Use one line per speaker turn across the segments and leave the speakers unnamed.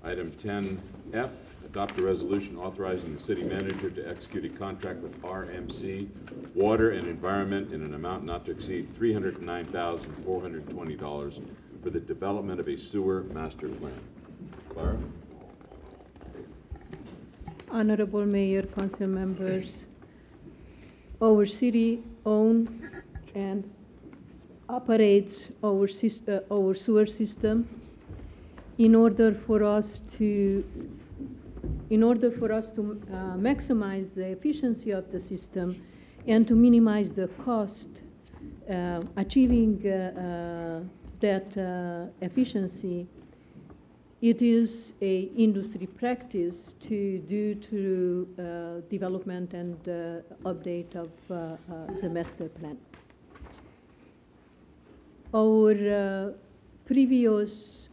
Item 10F, adopt a resolution authorizing the city manager to execute a contract with RMC Water and Environment in an amount not to exceed $309,420 for the development of a sewer master plan. Clara?
Honorable Mayor, council members, our city owns and operates our sewer system. In order for us to maximize the efficiency of the system and to minimize the cost, achieving that efficiency, it is a industry practice to do through development and update of the master plan. Our previous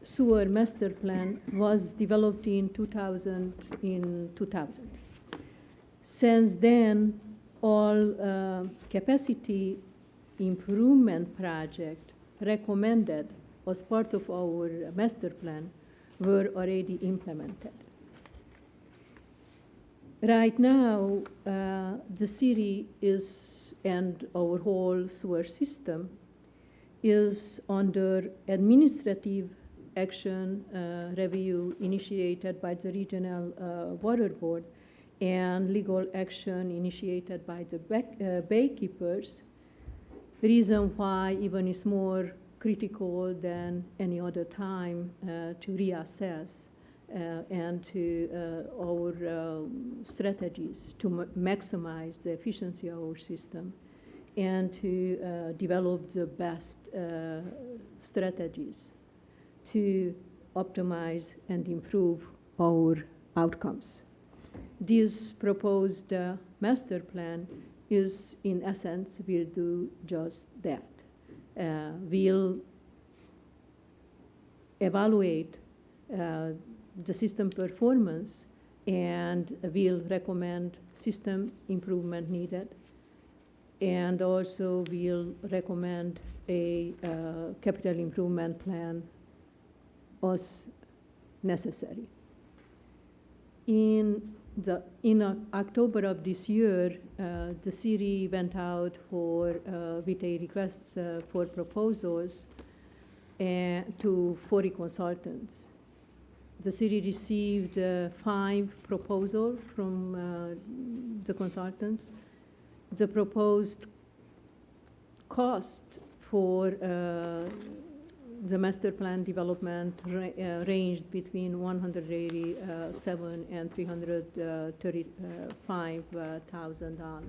sewer master plan was developed in 2000. Since then, all capacity improvement project recommended as part of our master plan were already implemented. Right now, the city is, and our whole sewer system is under administrative action review initiated by the Regional Water Board and legal action initiated by the baykeepers. The reason why even is more critical than any other time to reassess and to our strategies to maximize the efficiency of our system and to develop the best strategies to optimize and improve our outcomes. This proposed master plan is, in essence, will do just that. We'll evaluate the system performance and we'll recommend system improvement needed, and also we'll recommend a capital improvement plan as necessary. In October of this year, the city went out with a request for proposals to 40 consultants. The city received 5 proposals from the consultants. The proposed cost for the master plan development ranged between $187,000 and $335,000.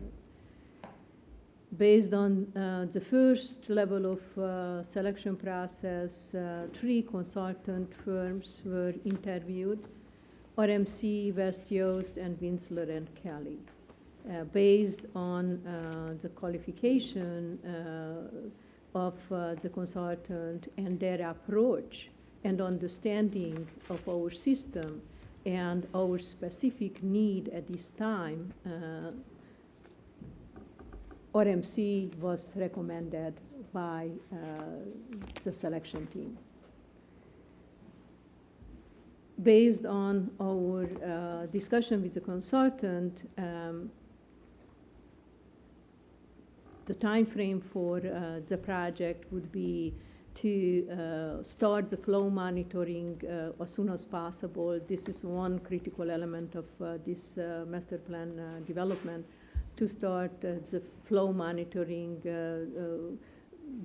Based on the first level of selection process, 3 consultant firms were interviewed: RMC, West Yost, and Winsler and Kelly. Based on the qualification of the consultant and their approach and understanding of our system and our specific need at this time, RMC was recommended by the selection team. Based on our discussion with the consultant, the time frame for the project would be to start the flow monitoring as soon as possible. This is one critical element of this master plan development, to start the flow monitoring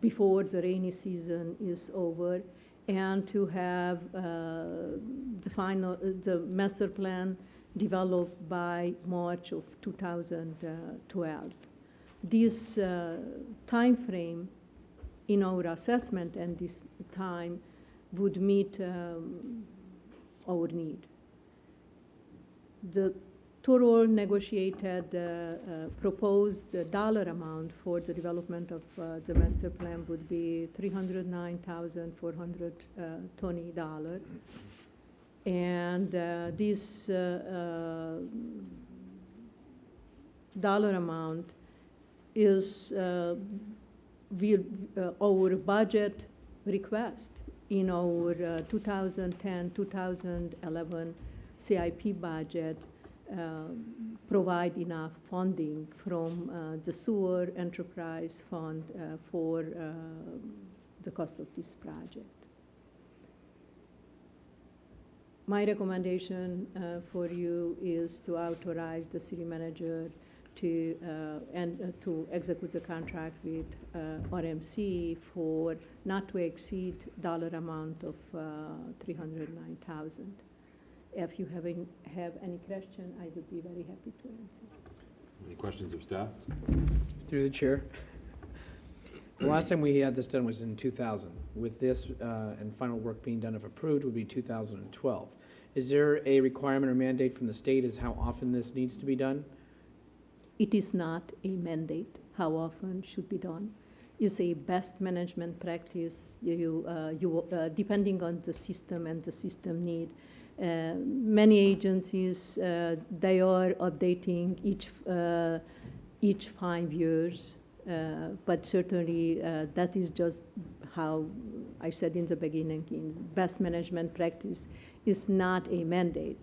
before the rainy season is over, and to have the master plan developed by March of 2012. This time frame in our assessment and this time would meet our need. The total negotiated proposed dollar amount for the development of the master plan would be $309,420. And this dollar amount is our budget request in our 2010-2011 CIP budget provide enough funding from the sewer enterprise fund for the cost of this project. My recommendation for you is to authorize the city manager to to execute the contract with RMC for not to exceed dollar amount of $309,000. If you have any question, I would be very happy to answer.
Any questions of staff?
Through the chair. The last time we had this done was in 2000. With this and final work being done, if approved, would be 2012. Is there a requirement or mandate from the state as how often this needs to be done?
It is not a mandate how often should be done. You say best management practice, depending on the system and the system need. Many agencies, they are updating each 5 years, but certainly that is just how I said in the beginning, best management practice is not a mandate.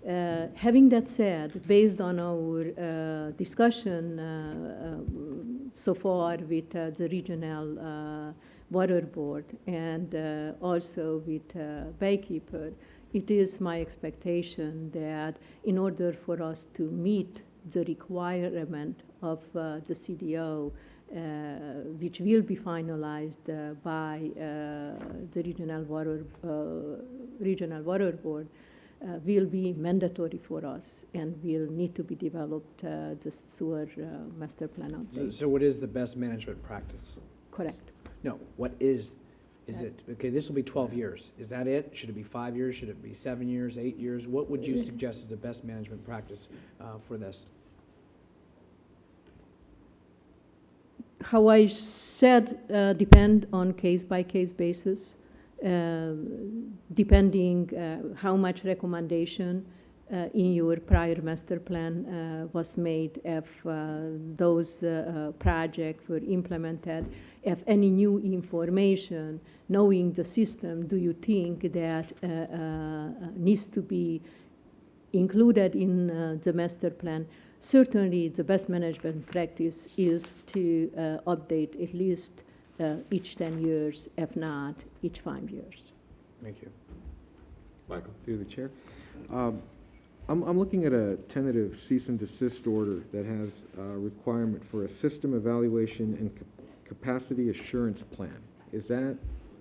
Having that said, based on our discussion so far with the regional water board and also with Baykeeper, it is my expectation that in order for us to meet the requirement of the CDO, which will be finalized by the regional water board, will be mandatory for us and will need to be developed the sewer master plan out.
So what is the best management practice?
Correct.
No, what is it? Okay, this will be 12 years. Is that it? Should it be 5 years? Should it be 7 years, 8 years? What would you suggest is the best management practice for this?
How I said, depend on case-by-case basis, depending how much recommendation in your prior master plan was made, if those projects were implemented, if any new information, knowing the system, do you think that needs to be included in the master plan? Certainly, the best management practice is to update at least each 10 years, if not each 5 years.
Thank you.
Michael?
Through the chair. I'm looking at a tentative cease and desist order that has a requirement for a system evaluation and capacity assurance plan. Is that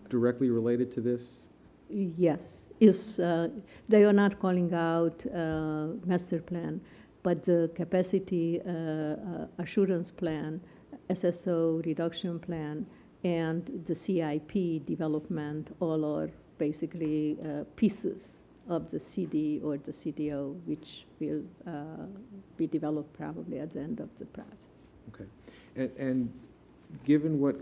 directly related to this?
Yes, they are not calling out master plan, but the capacity assurance plan, SSO reduction plan, and the CIP development all are basically pieces of the CD or the CDO, which will be developed probably at the end of the process.
Okay. And given what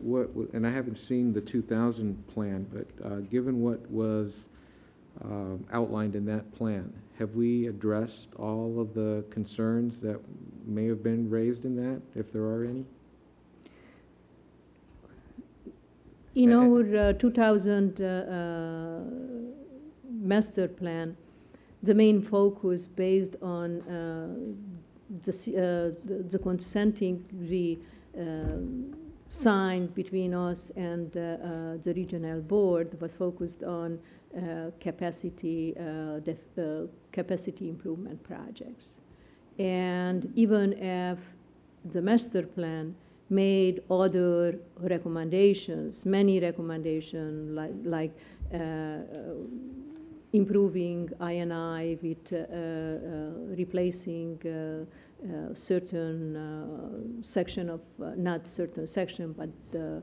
and I haven't seen the 2000 plan, but given what was outlined in that plan, have we addressed all of the concerns that may have been raised in that, if there are any?
In our 2000 master plan, the main focus based on the consenting degree signed between us and the regional board was focused on capacity improvement projects. And even if the master plan made other recommendations, many recommendations like improving I&I with replacing certain section of, not certain section, but the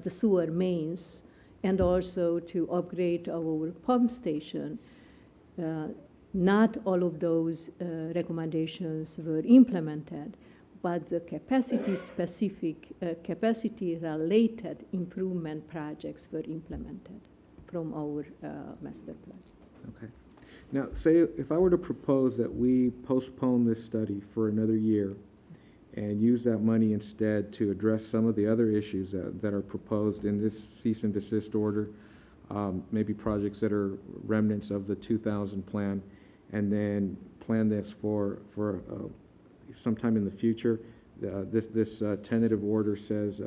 the sewer mains, and also to upgrade our pump station. Not all of those recommendations were implemented, but the capacity-specific, capacity-related improvement projects were implemented from our master plan.
Okay. Now, say if I were to propose that we postpone this study for another year and use that money instead to address some of the other issues that are proposed in this cease and desist order, maybe projects that are remnants of the 2000 plan, and then plan this for sometime in the future. This tentative order says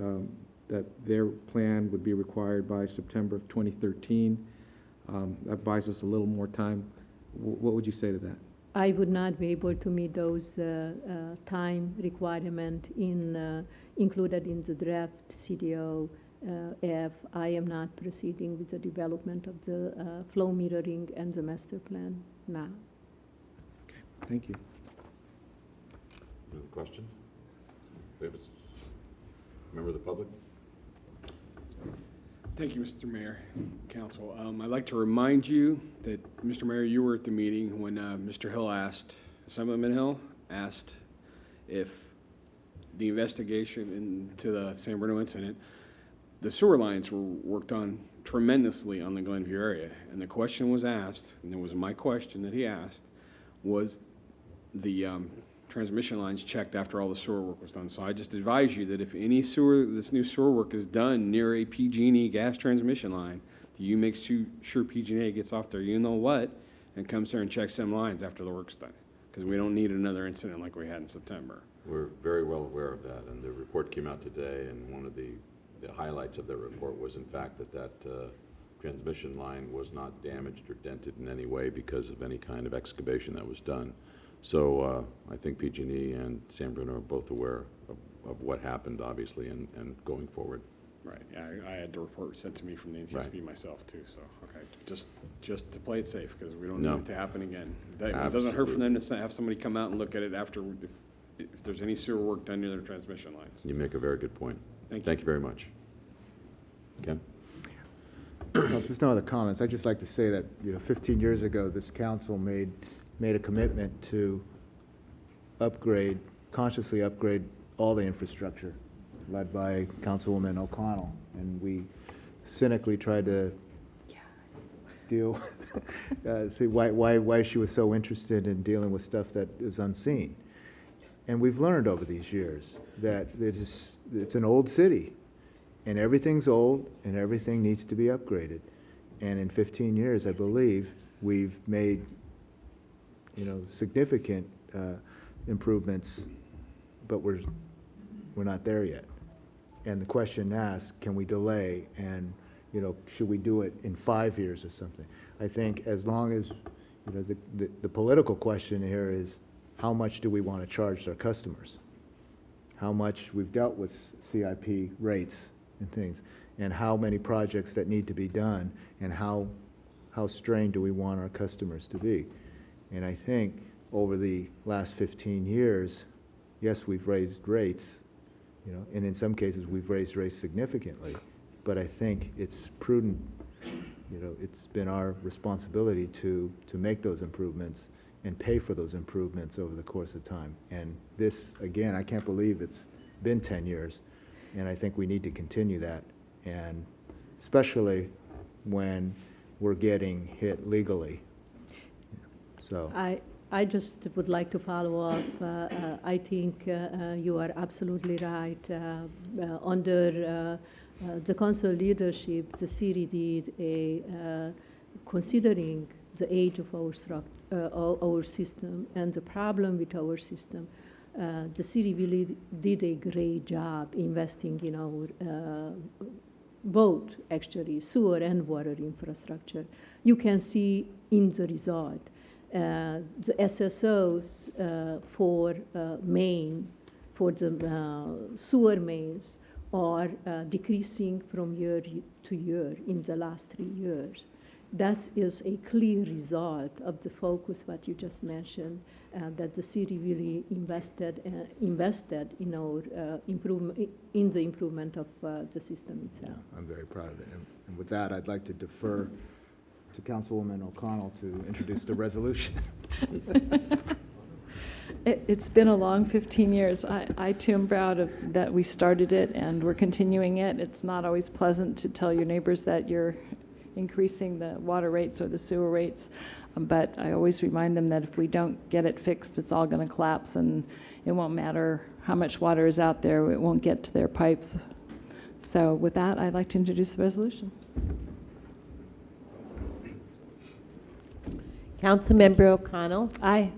that their plan would be required by September of 2013. That buys us a little more time. What would you say to that?
I would not be able to meet those time requirement included in the draft CDO if I am not proceeding with the development of the flow mirroring and the master plan now.
Okay, thank you.
Any other questions? We have a member of the public?
Thank you, Mr. Mayor, Council. I'd like to remind you that, Mr. Mayor, you were at the meeting when Mr. Hill asked, Assemblyman Hill asked if the investigation into the San Bruno incident, the sewer lines were worked on tremendously on the Glenview area. And the question was asked, and it was my question that he asked, was the transmission lines checked after all the sewer work was done. So I just advise you that if any this new sewer work is done near a PG&E gas transmission line, that you make sure PG&E gets off there, you know what, and comes there and checks them lines after the work's done. Because we don't need another incident like we had in September.
We're very well aware of that, and the report came out today, and one of the highlights of the report was, in fact, that transmission line was not damaged or dented in any way because of any kind of excavation that was done. So I think PG&E and San Bruno are both aware of what happened, obviously, and going forward.
Right, yeah, I had the report sent to me from the NTSB
Right.
myself too, so, okay, just to play it safe, because we don't
No.
need it to happen again. It doesn't hurt for them to have somebody come out and look at it after, if there's any sewer work done near their transmission lines.
You make a very good point.
Thank you.
Thank you very much. Ken?
Well, if there's no other comments, I'd just like to say that, 15 years ago, this council made a commitment to consciously upgrade all the infrastructure, led by Councilwoman O'Connell. And we cynically tried to see why she was so interested in dealing with stuff that is unseen. And we've learned over these years that it's an old city, and everything's old, and everything needs to be upgraded. And in 15 years, I believe, we've made significant improvements, but we're not there yet. And the question asked, can we delay, and should we do it in 5 years or something? I think as long as the political question here is, how much do we want to charge our customers? How much we've dealt with CIP rates and things, and how many projects that need to be done, and how strained do we want our customers to be? And I think over the last 15 years, yes, we've raised rates, and in some cases we've raised rates significantly, but I think it's prudent, it's been our responsibility to make those improvements and pay for those improvements over the course of time. And this, again, I can't believe it's been 10 years, and I think we need to continue that, and especially when we're getting hit legally. So
I just would like to follow up. I think you are absolutely right. Under the council leadership, the city did considering the age of our system and the problem with our system. The city really did a great job investing in our both actually sewer and water infrastructure. You can see in the result. The SSOs for the sewer mains are decreasing from year to year in the last 3 years. That is a clear result of the focus what you just mentioned, that the city really invested in our in the improvement of the system itself.
I'm very proud of it. And with that, I'd like to defer to Councilwoman O'Connell to introduce the resolution.
It's been a long 15 years. I too am proud of that we started it and we're continuing it. It's not always pleasant to tell your neighbors that you're increasing the water rates or the sewer rates, but I always remind them that if we don't get it fixed, it's all going to collapse, and it won't matter how much water is out there, it won't get to their pipes. So with that, I'd like to introduce the resolution.
Councilmember O'Connell.
Aye.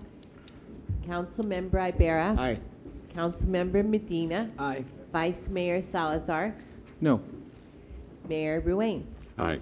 Councilmember Ibera.
Aye.
Councilmember Medina.
Aye.
Vice Mayor Salazar.
No.
Mayor Ruane.
Aye.